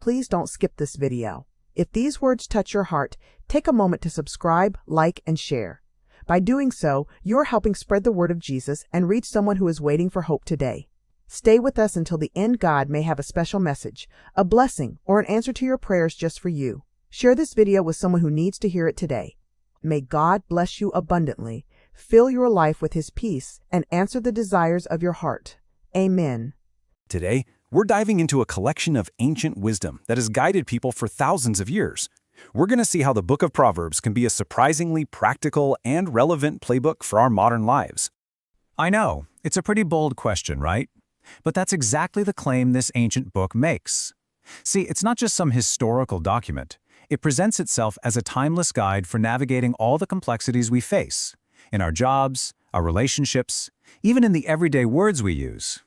please don't skip this video. If these words touch your heart, take a moment to subscribe, like, and share. By doing so, you're helping spread the word of Jesus and reach someone who is waiting for hope today. Stay with us until the end. God may have a special message, a blessing, or an answer to your prayers just for you. Share this video with someone who needs to hear it today. May God bless you abundantly, fill your life with His peace, and answer the desires of your heart. Amen. Today, we're diving into a collection of ancient wisdom that has guided people for thousands of years. We're going to see how the Book of Proverbs can be a surprisingly practical and relevant playbook for our modern lives. I know, it's a pretty bold question, right? But that's exactly the claim this ancient book makes. See, it's not just some historical document. It presents itself as a timeless guide for navigating all the complexities we face, in our jobs, our relationships, even in the everyday words we use.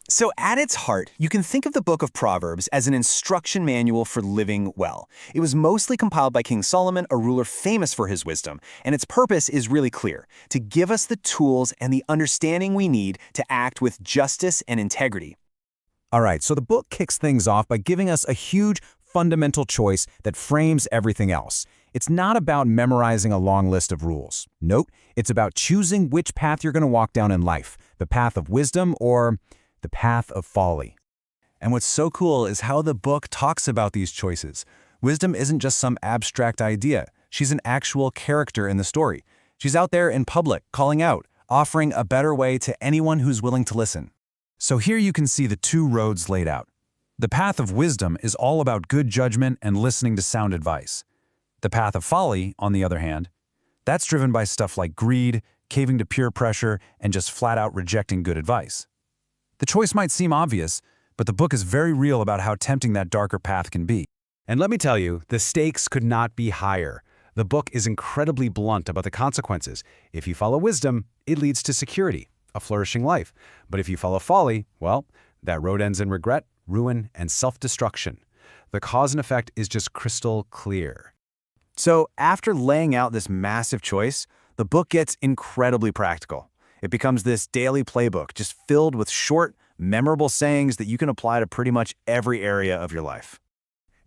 So at its heart, you can think of the Book of Proverbs as an instruction manual for living well. It was mostly compiled by King Solomon, a ruler famous for his wisdom, and its purpose is really clear: to give us the tools and the understanding we need to act with justice and integrity. All right, so the book kicks things off by giving us a huge, fundamental choice that frames everything else. It's not about memorizing a long list of rules. Nope, it's about choosing which path you're going to walk down in life, the path of wisdom or the path of folly. And what's so cool is how the book talks about these choices. Wisdom isn't just some abstract idea. She's an actual character in the story. She's out there in public, calling out, offering a better way to anyone who's willing to listen. So here you can see the two roads laid out. The path of wisdom is all about good judgment and listening to sound advice. The path of folly, on the other hand, that's driven by stuff like greed, caving to peer pressure, and just flat out rejecting good advice. The choice might seem obvious, but the book is very real about how tempting that darker path can be. And let me tell you, the stakes could not be higher. The book is incredibly blunt about the consequences. If you follow wisdom, it leads to security, a flourishing life. But if you follow folly, well, that road ends in regret, ruin, and self-destruction. The cause and effect is just crystal clear. So after laying out this massive choice, the book gets incredibly practical. It becomes this daily playbook, just filled with short, memorable sayings that you can apply to pretty much every area of your life.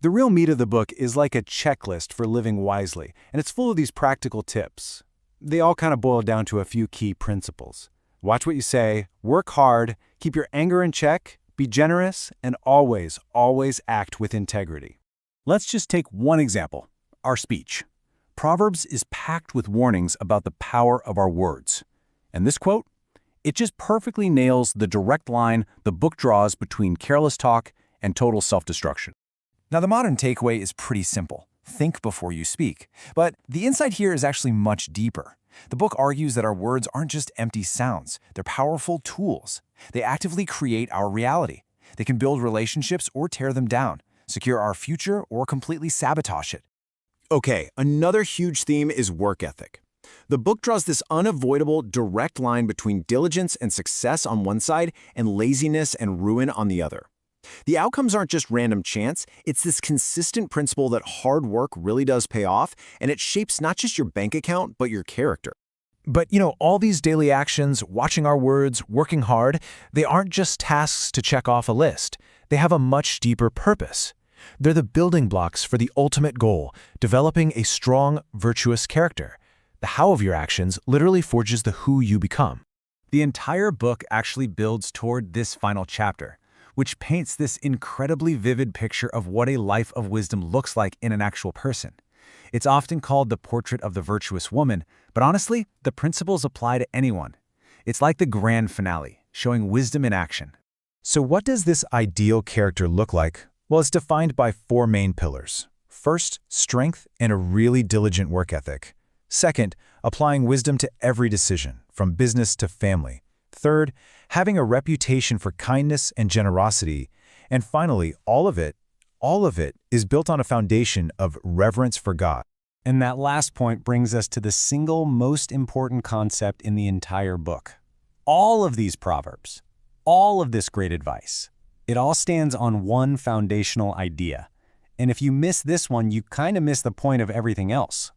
The real meat of the book is like a checklist for living wisely, and it's full of these practical tips. They all kind of boil down to a few key principles. Watch what you say, work hard, keep your anger in check, be generous, and always, always act with integrity. Let's just take one example, our speech. Proverbs is packed with warnings about the power of our words. And this quote, it just perfectly nails the direct line the book draws between careless talk and total self-destruction. Now, the modern takeaway is pretty simple. Think before you speak. But the insight here is actually much deeper. The book argues that our words aren't just empty sounds. They're powerful tools. They actively create our reality. They can build relationships or tear them down, secure our future or completely sabotage it. Okay, another huge theme is work ethic. The book draws this unavoidable, direct line between diligence and success on one side and laziness and ruin on the other. The outcomes aren't just random chance, it's this consistent principle that hard work really does pay off, and it shapes not just your bank account, but your character. But, all these daily actions, watching our words, working hard, they aren't just tasks to check off a list. They have a much deeper purpose. They're the building blocks for the ultimate goal, developing a strong, virtuous character. The how of your actions literally forges the who you become. The entire book actually builds toward this final chapter, which paints this incredibly vivid picture of what a life of wisdom looks like in an actual person. It's often called the portrait of the virtuous woman, but honestly, the principles apply to anyone. It's like the grand finale, showing wisdom in action. So what does this ideal character look like? Well, it's defined by four main pillars. First, strength and a really diligent work ethic. Second, applying wisdom to every decision, from business to family. Third, having a reputation for kindness and generosity. And finally, all of it is built on a foundation of reverence for God. And that last point brings us to the single most important concept in the entire book. All of these proverbs, all of this great advice, it all stands on one foundational idea. And if you miss this one, you kind of miss the point of everything else.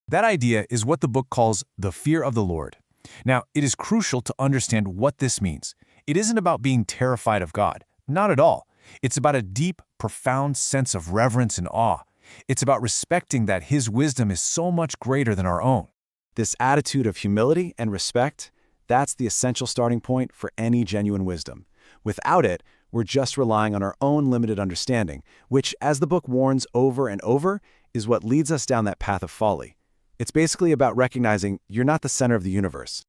That idea is what the book calls the fear of the Lord. Now, it is crucial to understand what this means. It isn't about being terrified of God. Not at all. It's about a deep, profound sense of reverence and awe. It's about respecting that his wisdom is so much greater than our own. This attitude of humility and respect, that's the essential starting point for any genuine wisdom. Without it, we're just relying on our own limited understanding, which, as the book warns over and over, is what leads us down that path of folly. It's basically about recognizing you're not the center of the universe.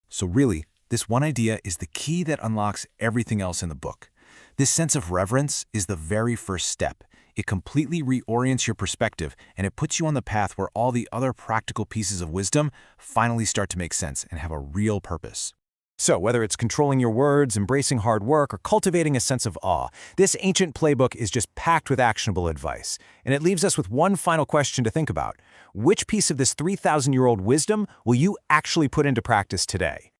So really, this one idea is the key that unlocks everything else in the book. This sense of reverence is the very first step. It completely reorients your perspective, and it puts you on the path where all the other practical pieces of wisdom finally start to make sense and have a real purpose. So, whether it's controlling your words, embracing hard work, or cultivating a sense of awe, this ancient playbook is just packed with actionable advice. And it leaves us with one final question to think about. Which piece of this 3,000-year-old wisdom will you actually put into practice today?